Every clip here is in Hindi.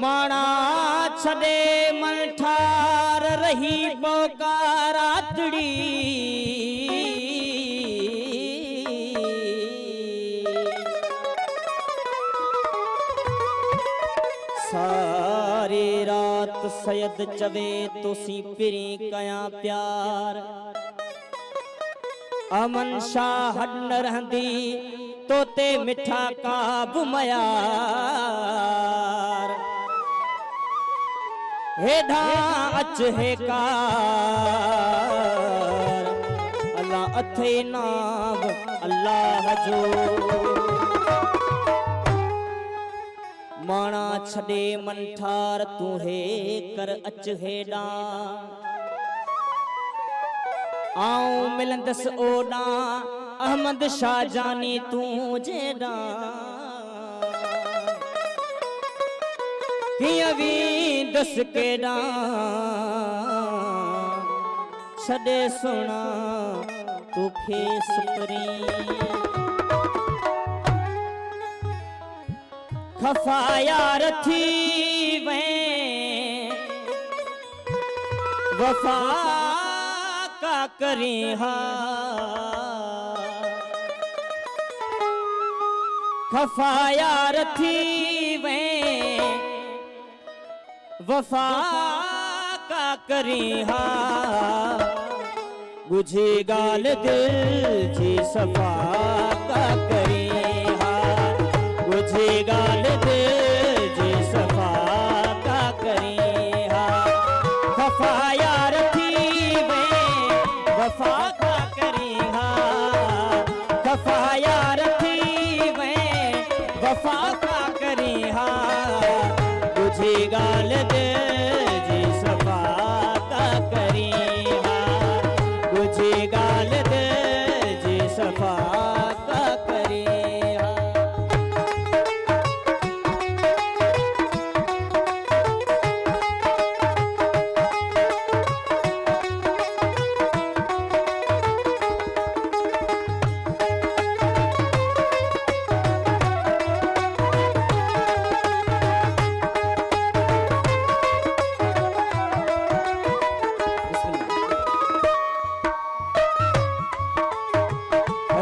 माणा छड़े मन ठार रही पोकारातड़ी सारी रात सैयद चवे तुसी पिरी कया प्यार अमन शाह हड रहंदी तोते मिठा काब मयार हेधा अच हे कार अल्लाह अथे नाम अल्लाह जो माणा छड़े मन ठार तू हे कर अच हेडा आऊं मिलंदस ओडा अहमद शाह जानी तू जेडा दस केड़ा छड़े सोना तोखे सुपरी खफा यार थी वे वफा का करी हा खफा यार थी वे वफा का करी हा बुझी गाल दिल जी सफा का करी हा बुझी गाल दिल जी सफा का करी हा खफा यार थी वे वफा का करी हा खफा यार थी वे वफा का करी हा बुझी गाल दे जी सफा का करी हा बुझी गाल दे जी सफा का करी हा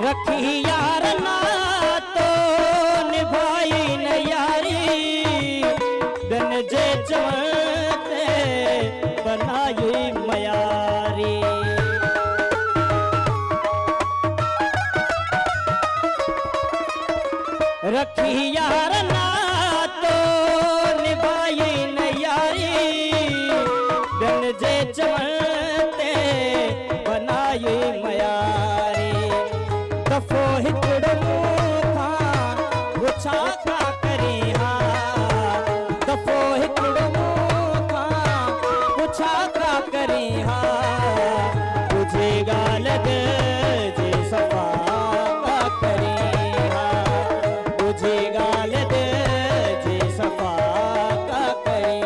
रखी यार ना तो निभाई न यारी दिन जे चवते बनाई मयारी रखी यार ना तो निभाई न यारी दिन जे चवते बनाई मयारी दफो हिकड़ो मुखा गुछा का करी हा दफो हिकड़ो मुखा गुछा का करी हा तुझे गाल दे जी सफा का करी हा तुझे गाल दे जी सफा का करी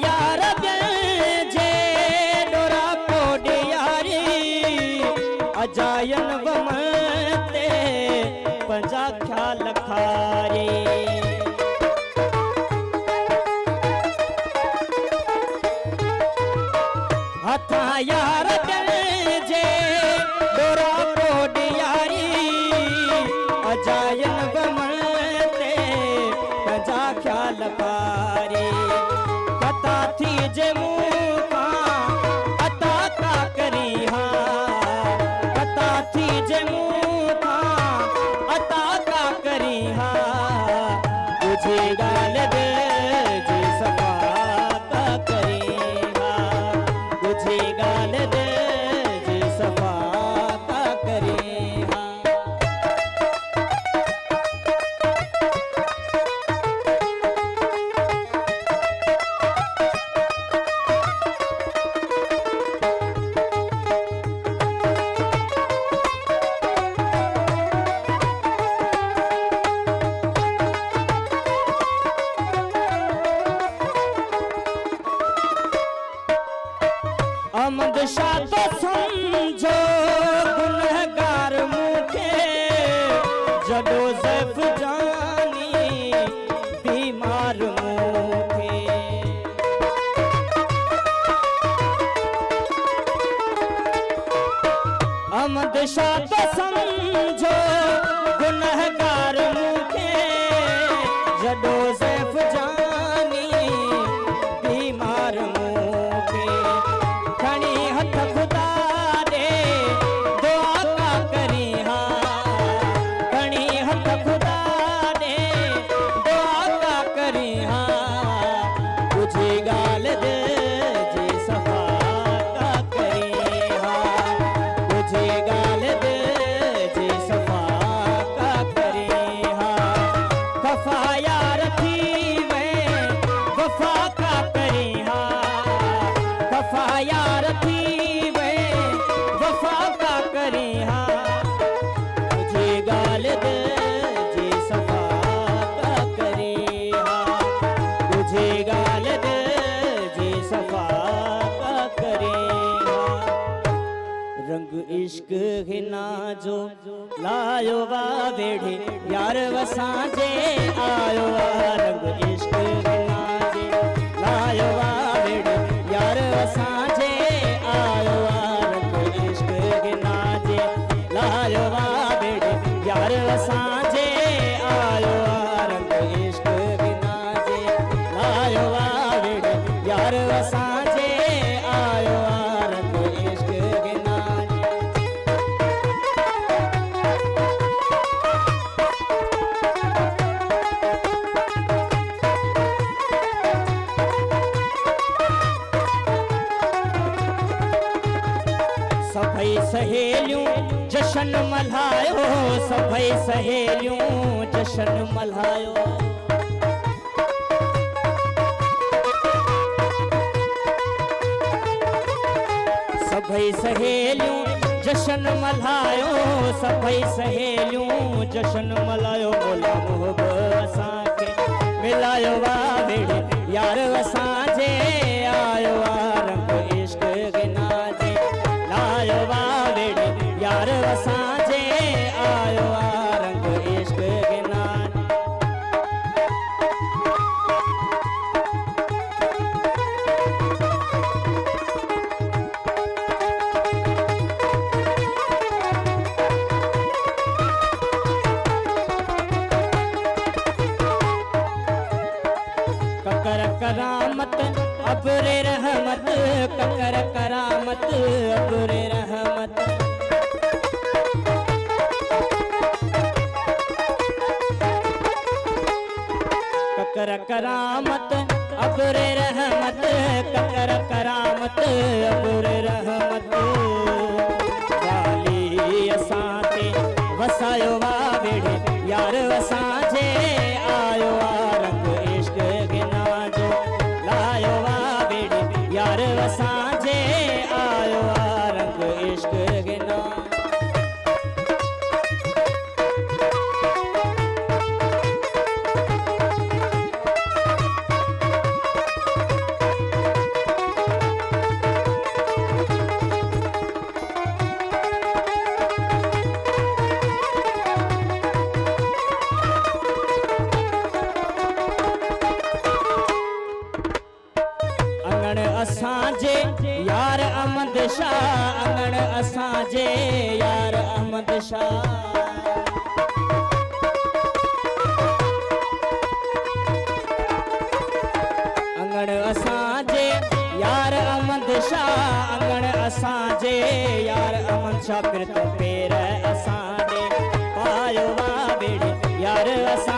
यार जे डोरा पोडियारी अजायन वमते पंजा ख्याल खारी हथा यार जे डोरा पोडियारी अजायन वमते पंजा ख्याल खारी अहमद शाह तो समझो गुनहगार मुखे जडो ज़ैफ जानी बीमार मुखे अहमद शाह तो समझो गुनहगार मुखे जडो ज़ैफ जानी बीमार मुखे खणी हथ खुदा दे दुआ का करी हा खणी हथ खुदा दे दुआ का करी हा तुझी गाल दे जी सफा का करी हा तुझी गाल दे जी सफा का करी हा खफा यार थी मैं वफा का करी हा खफा यार थी मैं वफा का करी हा तुझे गाल दे जी सफा का करी हा तुझे गाल दे जी सफा का करी हा रंग इश्क हिना जो लायो वा वेढ़े यार वसांजे आयो वा रंग इश्क हिना जे लायो वा वेढ़े यार वसांजे आयो वा रंग इश्क हिना जे लायो वा वेढ़े यार वसांजे आयो वा रंग इश्क हिना जे लायो वा वेढ़े यार वसांजे आयो वा रंग इश्क हिना जे सभई सहेलियूं जशन मल्हायो सभई सहेलियूं जशन मल्हायो सभई सहेलियूं जशन मल्हायो सभई सहेलियूं जशन मल्हायो मोला मोहब्बत असांखे मिलायो वा वेढ़े यार असांजे आयो वा रंग इश्क गिना जे लायो वा वेढ़े यार असांजे आयो वा रंग इश्क गिना ककर करामत अबरे रहमत ककर करामत अबरे रहमत ककर करामत अबरे रहमत ककर करामत अबरे रहमत वाली असांते वसायो वा वेढ़े यार असांजे आयो वा रंग इश्क गिना जो लायो वा वेढ़े यार असांजे आयो वा रंग इश्क गिना असांजे यार अहमद शाह अंगण असांजे यार अहमद शाह अंगण असांजे यार अहमद शाह अंगण असांजे यार अहमद शाह फिर तो पेर असांजे पायो वा बेड़े यार असां